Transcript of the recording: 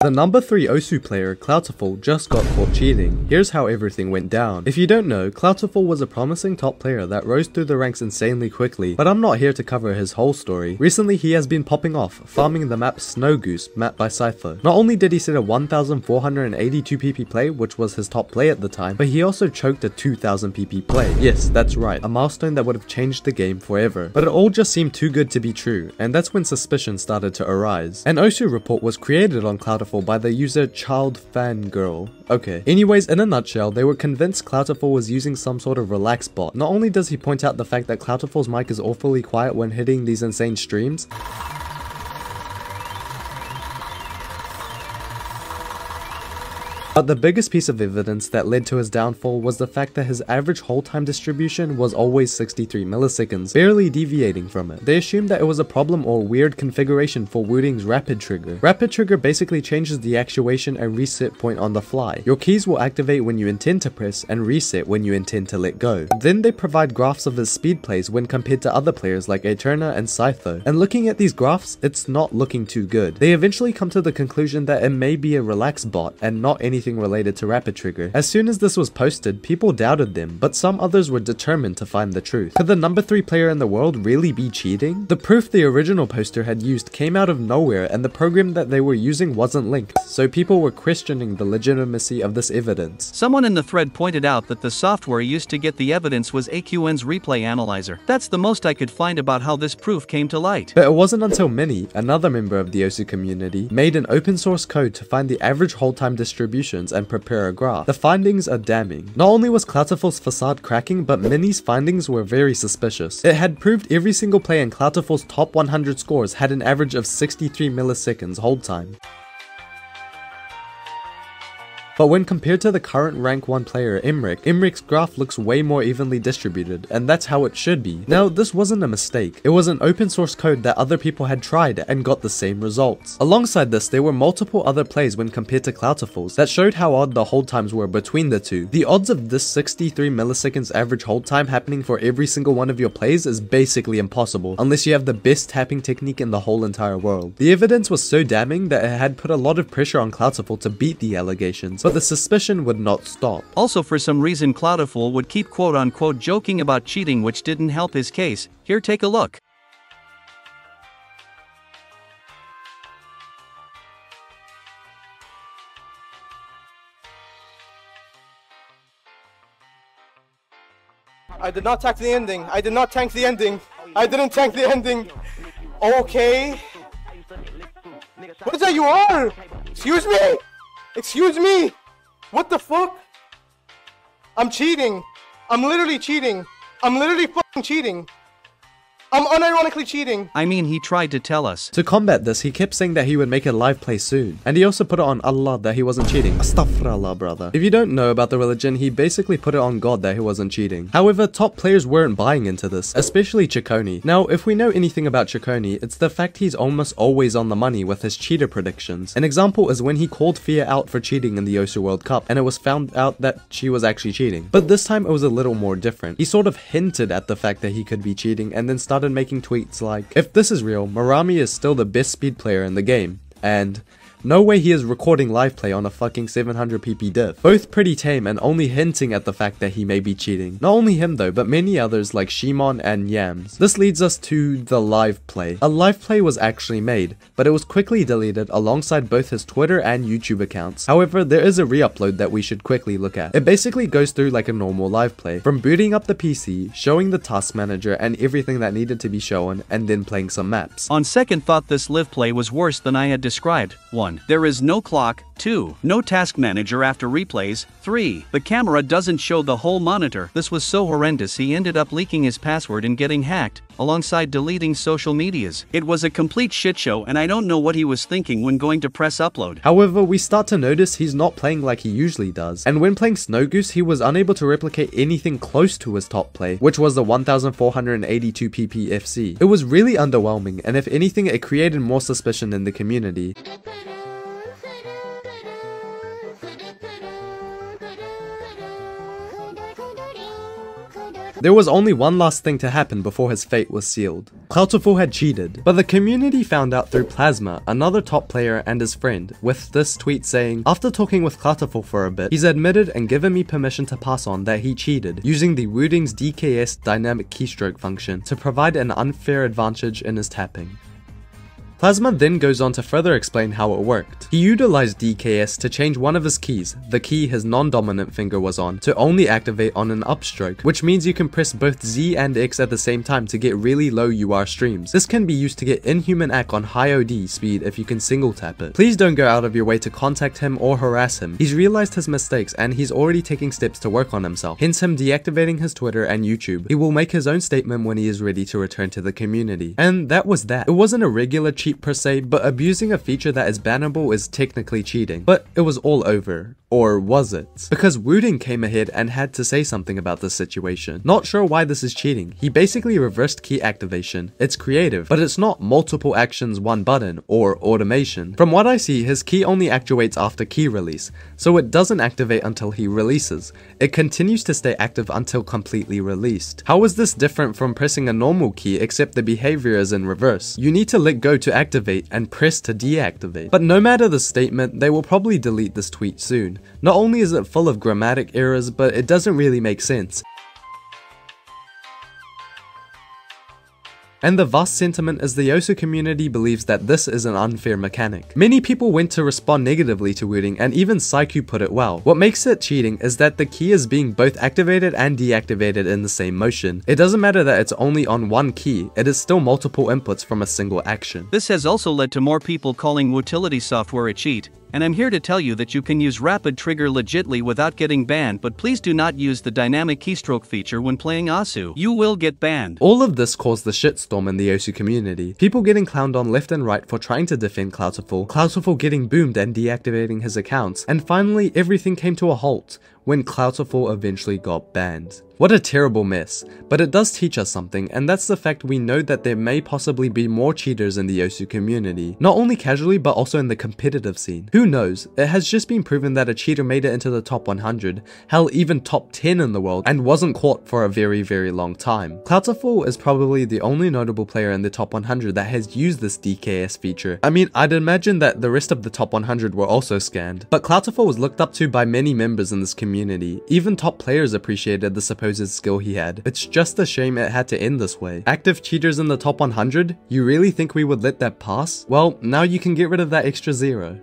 The number 3 Osu player, Cloutiful, just got caught cheating. Here's how everything went down. If you don't know, Cloutiful was a promising top player that rose through the ranks insanely quickly, but I'm not here to cover his whole story. Recently he has been popping off, farming the map Snow Goose, mapped by Sytho. Not only did he set a 1482 PP play, which was his top play at the time, but he also choked a 2000 PP play. Yes, that's right, a milestone that would have changed the game forever. But it all just seemed too good to be true, and that's when suspicion started to arise. An Osu report was created on Cloutiful by the user Child Fangirl. Okay. Anyways, in a nutshell, they were convinced Cloutiful was using some sort of relax bot. Not only does he point out the fact that Cloutiful's mic is awfully quiet when hitting these insane streams, but the biggest piece of evidence that led to his downfall was the fact that his average hold time distribution was always 63 milliseconds, barely deviating from it. They assumed that it was a problem or weird configuration for Wooting's rapid trigger. Rapid trigger basically changes the actuation and reset point on the fly. Your keys will activate when you intend to press and reset when you intend to let go. Then they provide graphs of his speed plays when compared to other players like Aryn and Sytho. And looking at these graphs, it's not looking too good. They eventually come to the conclusion that it may be a relax bot and not anything related to rapid trigger. As soon as this was posted, people doubted them, but some others were determined to find the truth. Could the number 3 player in the world really be cheating? The proof the original poster had used came out of nowhere, and the program that they were using wasn't linked, so people were questioning the legitimacy of this evidence. Someone in the thread pointed out that the software used to get the evidence was AQN's replay analyzer. That's the most I could find about how this proof came to light. But it wasn't until Mini, another member of the Osu community, made an open source code to find the average hold time distributions and prepare a graph. The findings are damning. Not only was Cloutiful's facade cracking, but Mini's findings were very suspicious. It had proved every single player in Cloutiful's top 100 scores had an average of 63 milliseconds hold time. But when compared to the current rank 1 player Imrik's graph looks way more evenly distributed, and that's how it should be. Now, this wasn't a mistake. It was an open source code that other people had tried and got the same results. Alongside this, there were multiple other plays when compared to Cloutiful's that showed how odd the hold times were between the two. The odds of this 63 milliseconds average hold time happening for every single one of your plays is basically impossible, unless you have the best tapping technique in the whole entire world. The evidence was so damning that it had put a lot of pressure on Cloutiful to beat the allegations, but the suspicion would not stop. Also, for some reason Cloutiful would keep quote-unquote joking about cheating, which didn't help his case. Here, take a look. I did not tank the ending. I did not tank the ending. I didn't tank the ending. Okay. What is that you are? Excuse me? Excuse me? What the fuck? I'm cheating. I'm literally cheating. I'm literally fucking cheating. I'm unironically cheating. I mean, he tried to tell us. To combat this, he kept saying that he would make a live play soon. And he also put it on Allah that he wasn't cheating. Astaghfirullah, brother. If you don't know about the religion, he basically put it on God that he wasn't cheating. However, top players weren't buying into this, especially Chikoni. Now, if we know anything about Chikoni, it's the fact he's almost always on the money with his cheater predictions. An example is when he called Fia out for cheating in the Osu World Cup, and it was found out that she was actually cheating. But this time it was a little more different. He sort of hinted at the fact that he could be cheating, and then started making tweets like, if this is real, Marami is still the best speed player in the game, and no way he is recording live play on a fucking 700 PP diff. Both pretty tame and only hinting at the fact that he may be cheating. Not only him though, but many others like Shimon and Yams. This leads us to the live play. A live play was actually made, but it was quickly deleted alongside both his Twitter and YouTube accounts. However, there is a re-upload that we should quickly look at. It basically goes through like a normal live play, from booting up the PC, showing the task manager and everything that needed to be shown, and then playing some maps. On second thought, this live play was worse than I had described. 1. There is no clock. 2. No task manager after replays. 3. The camera doesn't show the whole monitor. This was so horrendous he ended up leaking his password and getting hacked, alongside deleting social medias. It was a complete shitshow, and I don't know what he was thinking when going to press upload. However, we start to notice he's not playing like he usually does, and when playing Snow Goose he was unable to replicate anything close to his top play, which was the 1482 PP FC. It was really underwhelming, and if anything it created more suspicion in the community. There was only one last thing to happen before his fate was sealed. Cloutiful had cheated, but the community found out through Plasma, another top player and his friend, with this tweet saying, "After talking with Cloutiful for a bit, he's admitted and given me permission to pass on that he cheated, using the Wooding's DKS dynamic keystroke function to provide an unfair advantage in his tapping." Plasma then goes on to further explain how it worked. He utilized DKS to change one of his keys, the key his non-dominant finger was on, to only activate on an upstroke, which means you can press both Z and X at the same time to get really low UR streams. This can be used to get inhuman AC on high OD speed if you can single tap it. Please don't go out of your way to contact him or harass him. He's realized his mistakes and he's already taking steps to work on himself, hence him deactivating his Twitter and YouTube. He will make his own statement when he is ready to return to the community. And that was that. It wasn't a regular cheat per se, but abusing a feature that is bannable is technically cheating. But it was all over. Or was it? Because Wooding came ahead and had to say something about this situation. Not sure why this is cheating. He basically reversed key activation. It's creative, but it's not multiple actions one button, or automation. From what I see, his key only actuates after key release, so it doesn't activate until he releases. It continues to stay active until completely released. How is this different from pressing a normal key except the behavior is in reverse? You need to let go to activate and press to deactivate. But no matter the statement, they will probably delete this tweet soon. Not only is it full of grammatic errors, but it doesn't really make sense. And the vast sentiment is the Yosu community believes that this is an unfair mechanic. Many people went to respond negatively to Wooding, and even Sytho put it well. What makes it cheating is that the key is being both activated and deactivated in the same motion. It doesn't matter that it's only on one key, it is still multiple inputs from a single action. This has also led to more people calling utility software a cheat. And I'm here to tell you that you can use Rapid Trigger legitly without getting banned, but please do not use the dynamic keystroke feature when playing Asu. You will get banned. All of this caused the shitstorm in the Yosu community. People getting clowned on left and right for trying to defend Cloutiful getting boomed and deactivating his accounts, and finally everything came to a halt when Cloutiful eventually got banned. What a terrible mess, but it does teach us something, and that's the fact we know that there may possibly be more cheaters in the Yosu community, not only casually but also in the competitive scene. Who knows, it has just been proven that a cheater made it into the top 100, hell even top 10 in the world, and wasn't caught for a very long time. Cloutiful is probably the only notable player in the top 100 that has used this DKS feature. I mean, I'd imagine that the rest of the top 100 were also scanned, but Cloutiful was looked up to by many members in this community. Even top players appreciated the supposed skill he had. It's just a shame it had to end this way. Active cheaters in the top 100? You really think we would let that pass? Well, now you can get rid of that extra 0.